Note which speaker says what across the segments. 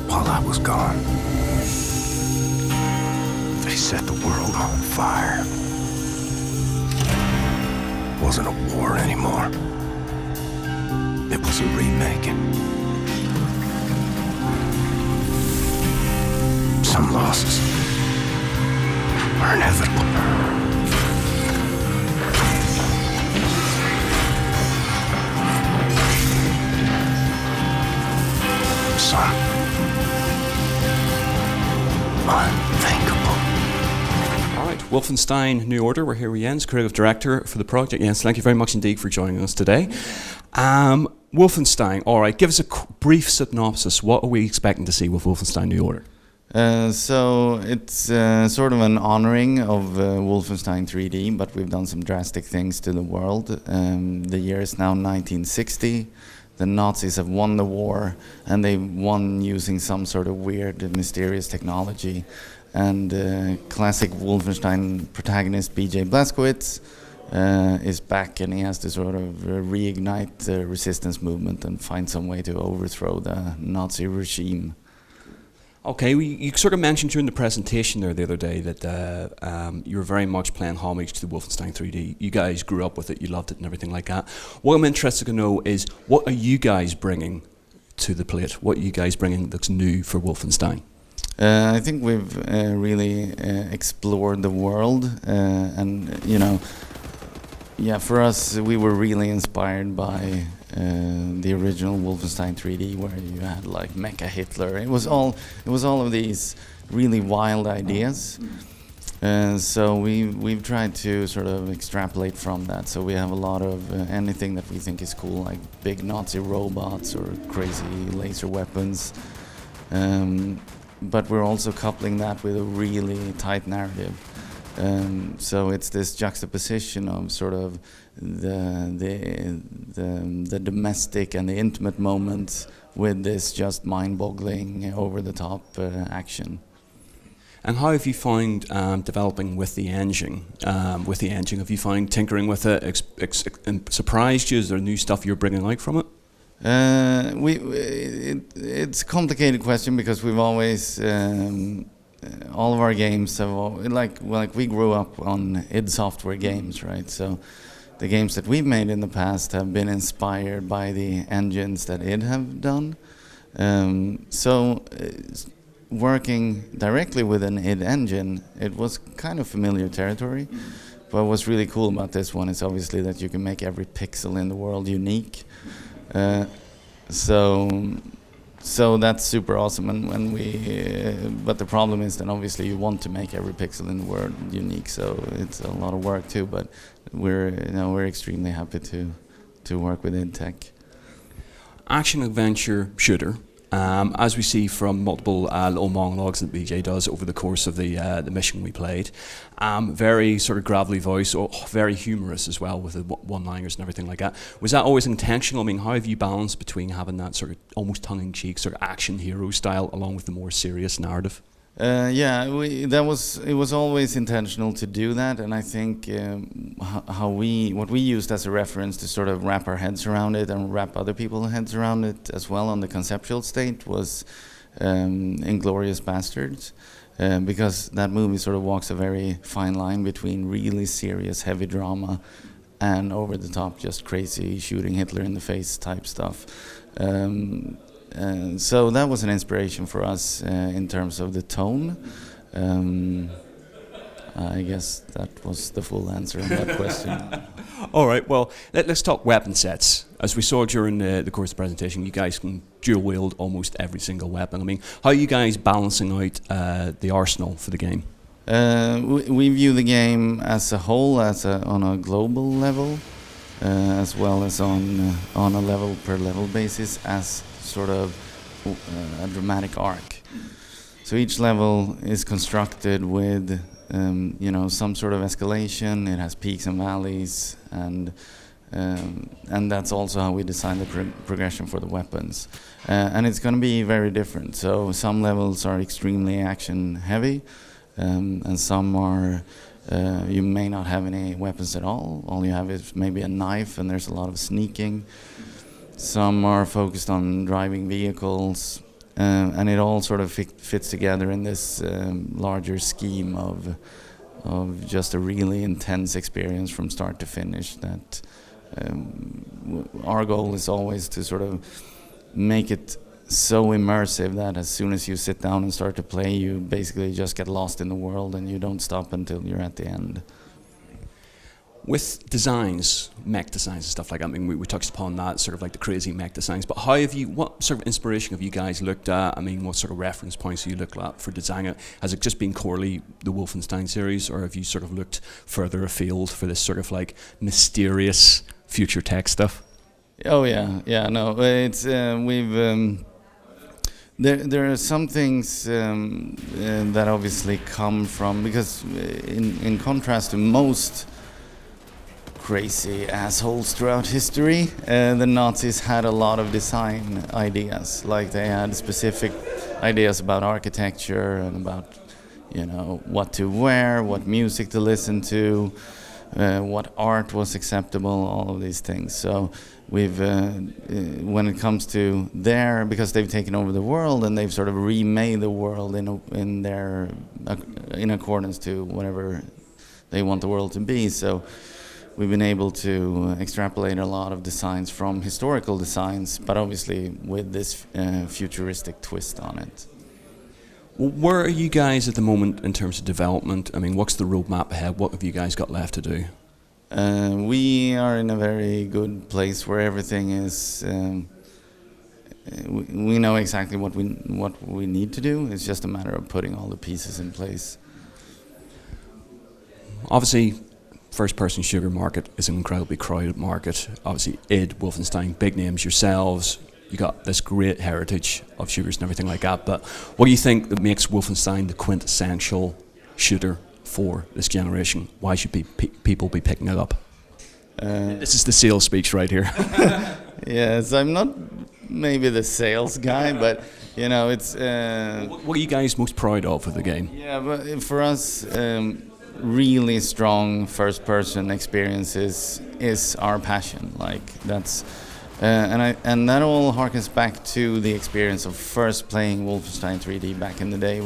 Speaker 1: While I was gone, they set the world on fire. It wasn't a war anymore. It was a remaking. Some losses are inevitable. Some unthinkable.
Speaker 2: All right, Wolfenstein New Order. We're here with Jens, creative director for the project. Jens, thank you very much indeed for joining us today. Wolfenstein, all right, give us a brief synopsis. What are we expecting to see with Wolfenstein New Order?
Speaker 3: So it's sort of an honoring of Wolfenstein 3D, but we've done some drastic things to the world. The year is now 1960. The Nazis have won the war, and they won using some sort of weird, mysterious technology. And classic Wolfenstein protagonist B.J. Blazkowicz is back, and he has to sort of reignite the resistance movement and find some way to overthrow the Nazi regime.
Speaker 2: Okay, you sort of mentioned during the presentation there the other day that you were very much playing homage to the Wolfenstein 3D. You guys grew up with it, you loved it and everything like that. What I'm interested to know is, what are you guys bringing to the plate? What are you guys bringing that's new for Wolfenstein?
Speaker 3: I think we've really explored the world, and you know, yeah, for us, we were really inspired by the original Wolfenstein 3D, where you had like Mecha Hitler. It was all of these really wild ideas. So we've tried to sort of extrapolate from that. So we have a lot of anything that we think is cool, like big Nazi robots or crazy laser weapons. But we're also coupling that with a really tight narrative. So it's this juxtaposition of sort of the domestic and the intimate moments with this just mind-boggling, over-the-top action.
Speaker 2: And how have you found developing with the engine? Have you found tinkering with it surprised you? Is there new stuff you're bringing out from it?
Speaker 3: It's a complicated question, because we've always all of our games have like we grew up on id Software games, right? So the games that we've made in the past have been inspired by the engines that id have done. Working directly with an id engine, it was kind of familiar territory. But what's really cool about this one is obviously that you can make every pixel in the world unique. So that's super awesome, and when but the problem is that obviously you want to make every pixel in the world unique, so it's a lot of work too. But we're extremely happy to work with id Tech.
Speaker 2: Action adventure shooter. As we see from multiple little monologues that BJ does over the course of the mission we played, very sort of gravelly voice, very humorous as well with the one-liners and everything like that. Was that always intentional? I mean, how have you balanced between having that sort of almost tongue-in-cheek sort of action hero style along with the more serious narrative?
Speaker 3: It was always intentional to do that, and I think what we used as a reference to sort of wrap our heads around it and wrap other people's heads around it as well on the conceptual state was Inglourious Basterds, because that movie sort of walks a very fine line between really serious heavy drama and over the top just crazy shooting Hitler in the face type stuff. So that was an inspiration for us in terms of the tone. I guess that was the full answer on that question.
Speaker 2: All right, well, let's talk weapon sets. As we saw during the course of the presentation, you guys can dual wield almost every single weapon. I mean, how are you guys balancing out the arsenal for the game?
Speaker 3: We view the game as a whole, on a global level, as well as on a level per level basis, as sort of a dramatic arc. So each level is constructed with some sort of escalation. It has peaks and valleys, and And that's also how we design the progression for the weapons. And it's going to be very different. So some levels are extremely action heavy, and some are you may not have any weapons at all. All you have is maybe a knife, and there's a lot of sneaking. Some are focused on driving vehicles, and it all sort of fits together in this larger scheme of just a really intense experience from start to finish. That our goal is always to sort of make it so immersive that as soon as you sit down and start to play, you basically just get lost in the world and you don't stop until you're at the end.
Speaker 2: With designs, mech designs and stuff like that, I mean, we touched upon that, sort of like the crazy mech designs, but what sort of inspiration have you guys looked at? I mean, what sort of reference points have you looked at for designing it? Has it just been corely the Wolfenstein series, or have you sort of looked further afield for this sort of like mysterious future tech stuff?
Speaker 3: Oh yeah, no, it's we've there are some things that obviously come from, because in contrast to most crazy assholes throughout history, the Nazis had a lot of design ideas. Like they had specific ideas about architecture and about, you know, what to wear, what music to listen to, what art was acceptable, all of these things. So we've, when it comes to because they've taken over the world and they've sort of remade the world in accordance to whatever they want the world to be. So we've been able to extrapolate a lot of designs from historical designs, but obviously with this futuristic twist on it.
Speaker 2: Well, where are you guys at the moment in terms of development? I mean, what's the roadmap ahead? What have you guys got left to do?
Speaker 3: We are in a very good place where everything is. We know exactly what we need to do. It's just a matter of putting all the pieces in place.
Speaker 2: Obviously, first-person shooter market is an incredibly crowded market. Obviously, id, Wolfenstein, big names yourselves. You got this great heritage of shooters and everything like that. But what do you think that makes Wolfenstein the quintessential shooter for this generation? Why should people be picking it up? This is the sales speech right here.
Speaker 3: Yes, I'm not maybe the sales guy, but you know, it's.
Speaker 2: What are you guys most proud of with the game?
Speaker 3: Yeah, but for us, really strong first-person experiences is our passion. Like that's. And that all harkens back to the experience of first playing Wolfenstein 3D back in the day,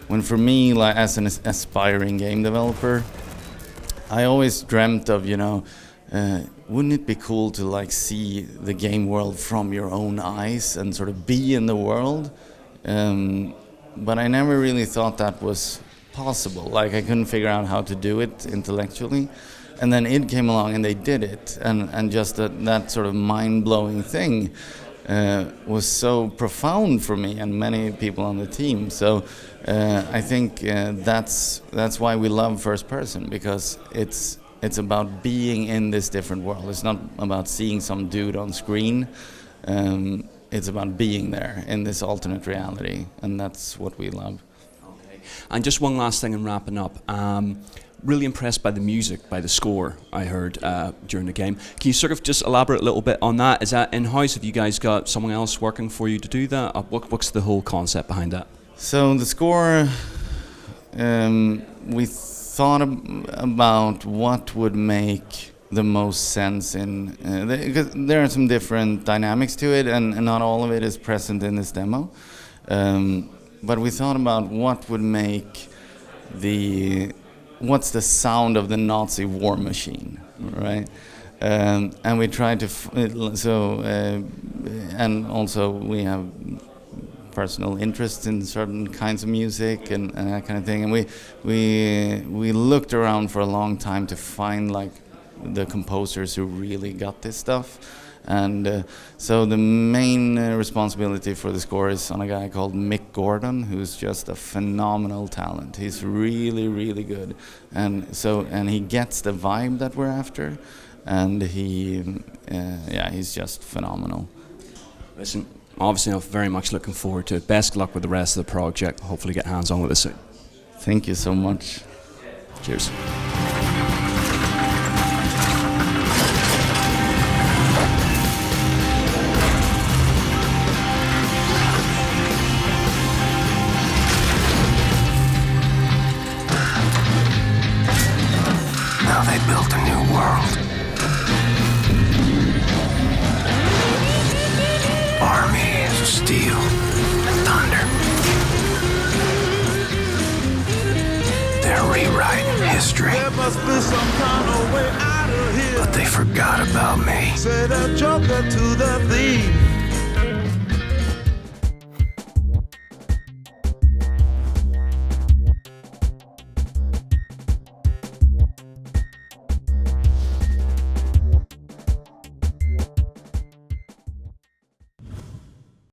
Speaker 3: when for me, like as an aspiring game developer, I always dreamt of, you know, wouldn't it be cool to like see the game world from your own eyes and sort of be in the world? But I never really thought that was possible. Like I couldn't figure out how to do it intellectually. And then id came along and they did it, and just that sort of mind-blowing thing was so profound for me and many people on the team. So I think that's why we love first person, because it's about being in this different world. It's not about seeing some dude on screen. It's about being there in this alternate reality, and that's what we love.
Speaker 2: Okay. And just one last thing in wrapping up. Really impressed by the music, by the score I heard during the game. Can you sort of just elaborate a little bit on that? Is that in-house? Have you guys got someone else working for you to do that? What's the whole concept behind that? So
Speaker 3: the score, we thought about what would make the most sense because there are some different dynamics to it, and not all of it is present in this demo. But we thought about what would make what's the sound of the Nazi war machine, right? And we tried to, and also we have personal interests in certain kinds of music and that kind of thing. And we looked around for a long time to find like the composers who really got this stuff. And so the main responsibility for the score is on a guy called Mick Gordon, who's just a phenomenal talent. He's really, really good, and he gets the vibe that we're after, and he's just phenomenal.
Speaker 2: Listen, obviously I'm very much looking forward to it. Best luck with the rest of the project. Hopefully get hands-on with it soon.
Speaker 3: Thank you so much.
Speaker 2: Cheers.
Speaker 1: of steel and thunder. They're rewriting history.
Speaker 4: There must be some kind of way out of here.
Speaker 1: But they forgot about me.
Speaker 4: Say the joker to the thief.